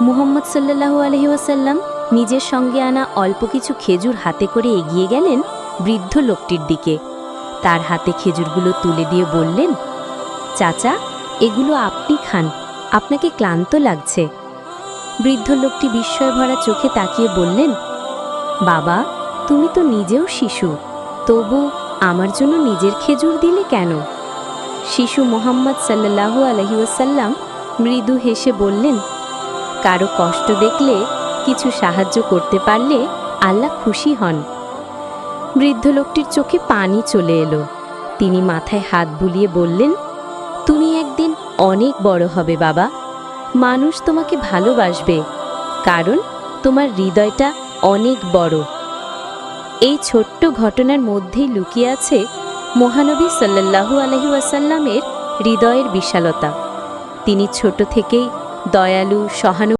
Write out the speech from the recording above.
মুহাম্মদ সাল্লাল্লাহু আলাইহি ওয়াসাল্লাম নিজের সঙ্গে আনা অল্প কিছু খেজুর হাতে করে এগিয়ে গেলেন বৃদ্ধ লোকটির দিকে। তার হাতে খেজুরগুলো তুলে দিয়ে বললেন, চাচা, এগুলো আপনি খান, আপনাকে ক্লান্ত লাগছে। বৃদ্ধ লোকটি বিস্ময় ভরা চোখে তাকিয়ে বললেন, বাবা, তুমি তো নিজেও শিশু, তবু আমার জন্য নিজের খেজুর দিলে কেন? শিশু মুহাম্মদ সাল্লাল্লাহু আলাইহি ওয়াসাল্লাম মৃদু হেসে বললেন, কারো কষ্ট দেখলে, কিছু সাহায্য করতে পারলে আল্লাহ খুশি হন। বৃদ্ধ লোকটির চোখে পানি চলে এলো। তিনি মাথায় হাত বুলিয়ে বললেন, তুমি একদিন অনেক বড় হবে বাবা। মানুষ তোমাকে ভালোবাসবে, কারণ তোমার হৃদয়টা অনেক বড়। এই ছোট্ট ঘটনার মধ্যেই লুকিয়ে আছে মহানবী সাল্লাল্লাহু আলাইহি ওয়াসাল্লামের হৃদয়ের বিশালতা। তিনি ছোট থেকেই দয়ালু, সহানুভূতি